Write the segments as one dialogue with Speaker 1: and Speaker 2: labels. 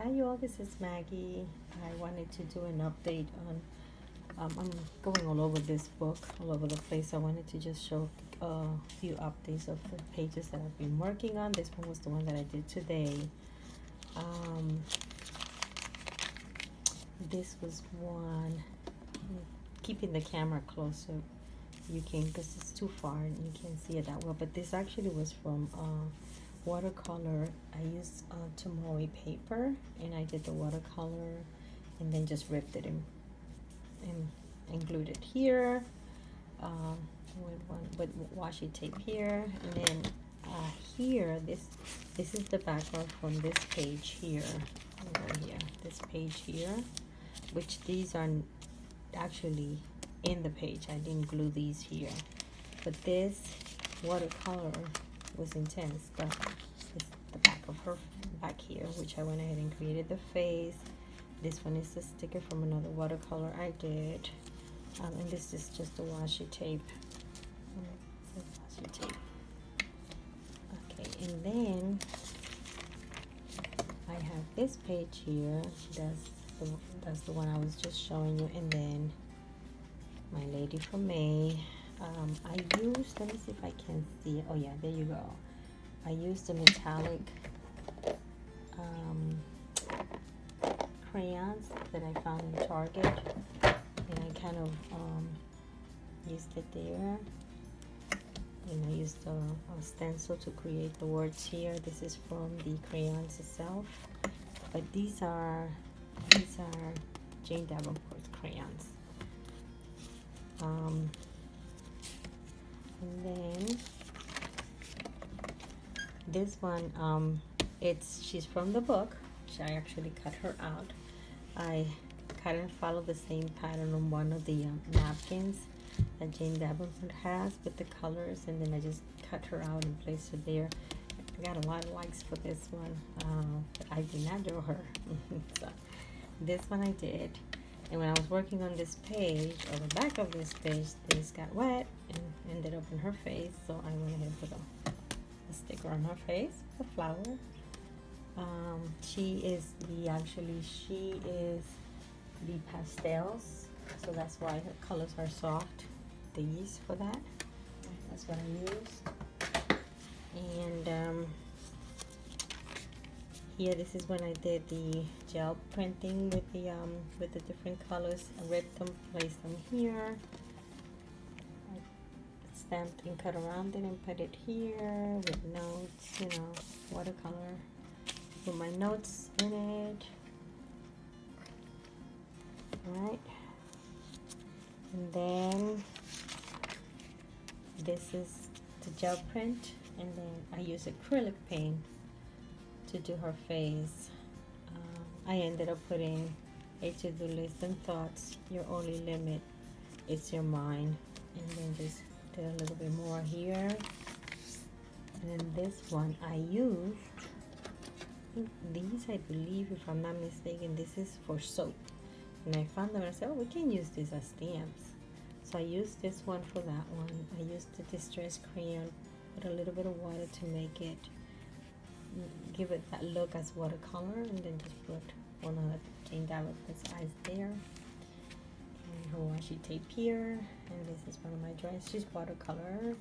Speaker 1: Hi you all, this is Maggie. I wanted to do an update on, I'm going all over this book, all over the place. I wanted to just show a few updates of the pages that I've been working on. This one was the one that I did today. This was one, keeping the camera closer, you can, because it's too far and you can't see it that well, but this actually was from watercolor. I used tomoe paper and I did the watercolor and then just ripped it in and glued it here with washi tape here, and then here this is the background from this page here, this page here, which these are actually in the page. I didn't glue these here, but this watercolor was intense. The back of her back here, which I went ahead and created the face. This one is the sticker from another watercolor I did, and this is just the washi tape. Okay, and then I have this page here. That's the one I was just showing you, and then my lady from May. I used, let me see if I can see it. Oh yeah, there you go. I used the metallic crayons that I found in Target, and I kind of used it there, and I used a stencil to create the words here. This is from the crayons itself, but these are Jane Davenport crayons. And then this one, she's from the book. I actually cut her out. I kind of follow the same pattern on one of the napkins that Jane Davenport has with the colors, and then I just cut her out and placed her there. I got a lot of likes for this one, but I did not draw her. So this one I did. And when I was working on this page, or the back of this page, this got wet and ended up in her face. So I went ahead and put a sticker on her face, a flower. She is the pastels. So that's why her colors are soft. These for that. That's what I used. And here, this is when I did the gel printing with the different colors. I ripped them, placed them here. I stamped and cut around it and put it here with notes, watercolor. Put my notes in it. Alright. And then this is the gel print, and then I use acrylic paint to do her face. I ended up putting a to-do list and thoughts. Your only limit is your mind, and then just did a little bit more here. And then this one I used, these I believe, if I'm not mistaken, this is for soap, and I found them and I said, oh, we can use these as stamps. So I used this one for that one. I used the distress crayon, put a little bit of water to make it, give it that look as watercolor, and then just put one of the Jane Davenport's eyes there, and her washi tape here, and this is one of my drawings. She's watercolor.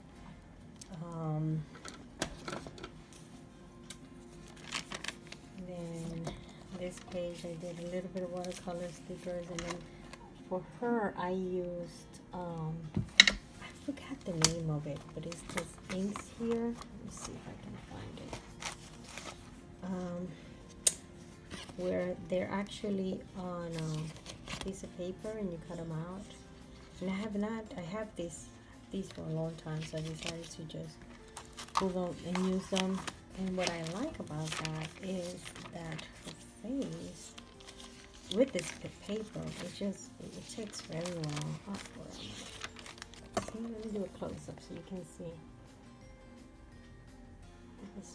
Speaker 1: Then this page I did a little bit of watercolor stickers, and then for her I used I forgot the name of it, but it's just inks here. Let me see if I can find it. Where they're actually on a piece of paper and you cut them out. And I have these for a long time, so I decided to just glue them and use them. And what I like about that is that her face with this paper, it takes very well. See, let me do a close up so you can see. It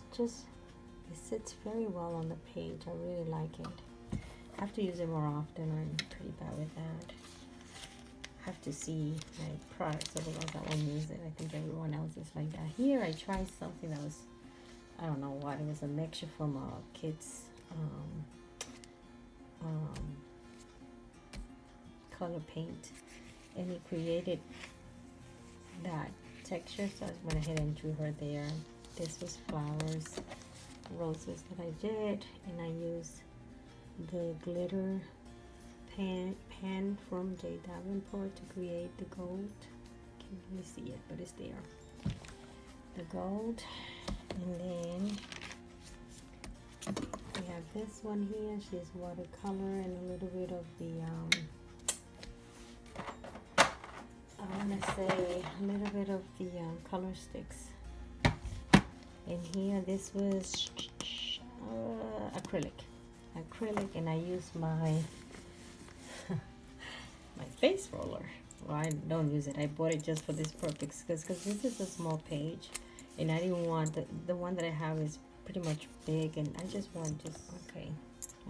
Speaker 1: sits very well on the page. I really like it. I have to use it more often. I'm pretty bad with that. I have to see my products, otherwise I won't use it. I think everyone else is like that. Here I tried something that was, I don't know what, it was a mixture from a kid's watercolor paint, and it created that texture, so I went ahead and drew her there. This was flowers, roses that I did, and I used the glitter pen from Jane Davenport to create the gold. Can't really see it, but it's there. The gold, and then we have this one here. She's watercolor and a little bit of the I want to say a little bit of the color sticks. And here, this was acrylic, and I used my my face roller. Well, I don't use it. I bought it just for this purpose because this is a small page, and I didn't want the one that I have is pretty much big, and I just want okay.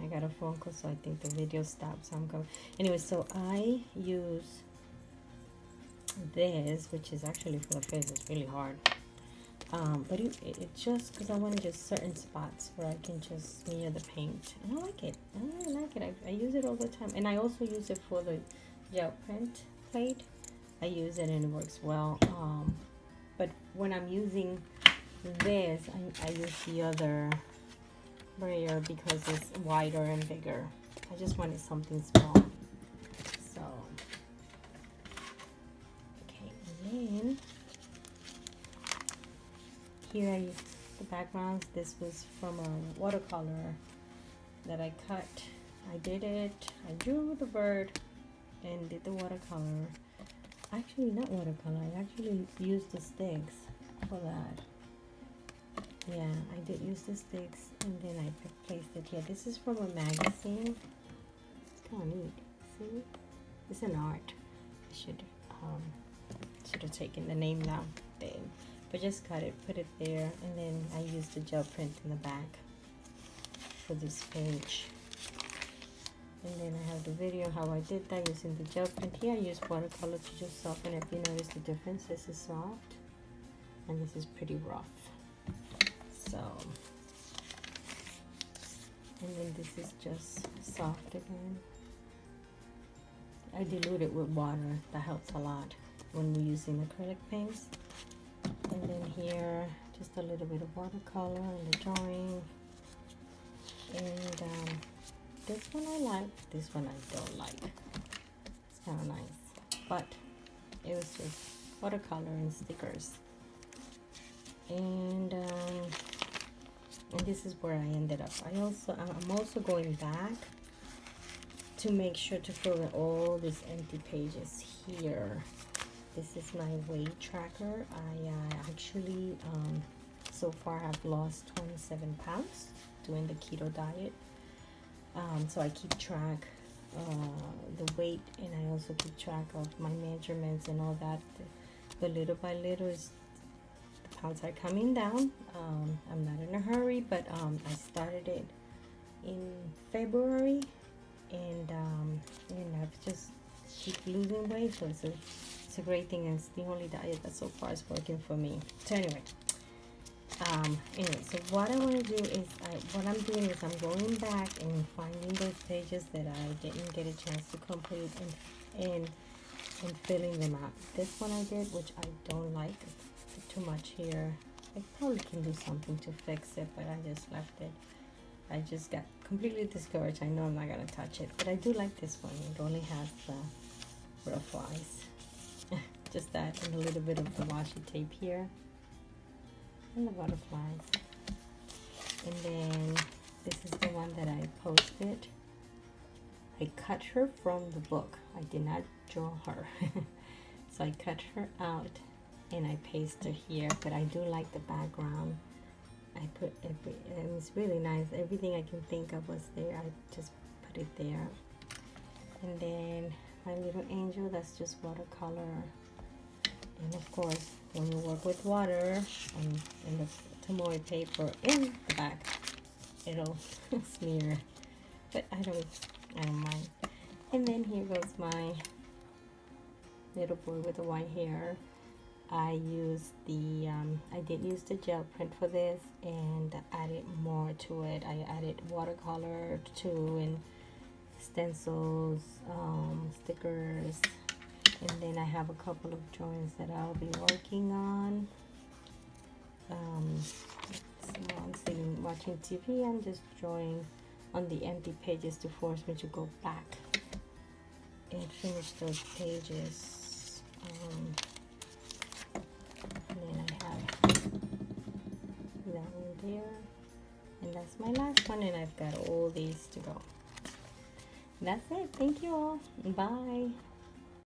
Speaker 1: I got a phone call, so I think the video stopped. So I'm going anyway. So I use this, which is actually for the face. It's really hard. But it just because I wanted just certain spots where I can just smear the paint. And I like it. I really like it. I use it all the time, and I also use it for the gel print plate. I use it and it works well. But when I'm using this, I use the other brayer because it's wider and bigger. I just wanted something small. So okay, and then here I used the backgrounds. This was from a watercolor that I cut. I did it. I drew the bird and did the watercolor. Actually, not watercolor. I actually used the sticks for that. Yeah, I did use the sticks, and then I placed it here. This is from a magazine. It's kind of neat. See, it's an art. I should have taken the name down there. But just cut it, put it there, and then I used the gel print in the back for this page. And then I have the video how I did that using the gel print. Here I used watercolor to just soften it. If you notice the difference, this is soft and this is pretty rough. So, and then this is just soft again. I dilute it with water. That helps a lot when we're using acrylic paints. And then here, just a little bit of watercolor in the drawing. And this one I like, this one I don't like. It's kind of nice, but it was just watercolor and stickers. And this is where I ended up. I'm also going back to make sure to fill in all these empty pages here. This is my weight tracker. I actually so far have lost 27 pounds doing the keto diet. So I keep track the weight, and I also keep track of my measurements and all that. But little by little, the pounds are coming down. I'm not in a hurry, but I started it in February, and I've just keep losing weight. So it's a great thing, and it's the only diet that so far is working for me. So anyway, so what I want to do is what I'm doing is I'm going back and finding those pages that I didn't get a chance to complete and filling them out. This one I did, which I don't like. It's too much here. I probably can do something to fix it, but I just left it. I just got completely discouraged. I know I'm not gonna touch it, but I do like this one. It only has the butterflies. Just that and a little bit of the washi tape here. And the butterflies. And then this is the one that I posted. I cut her from the book. I did not draw her. So I cut her out and I pasted her here, but I do like the background. I put and it's really nice. Everything I can think of was there. I just put it there. And then my little angel, that's just watercolor. And of course, when you work with water and the tomoe paper in the back, it'll smear. But I don't mind. And then here goes my little boy with the white hair. I used I did use the gel print for this and added more to it. I added watercolor too and stencils, stickers, and then I have a couple of drawings that I'll be working on. So I'm sitting watching TV and just drawing on the empty pages to force me to go back and finish those pages. And then I have that one there, and that's my last one, and I've got all these to go. That's it. Thank you all. Bye.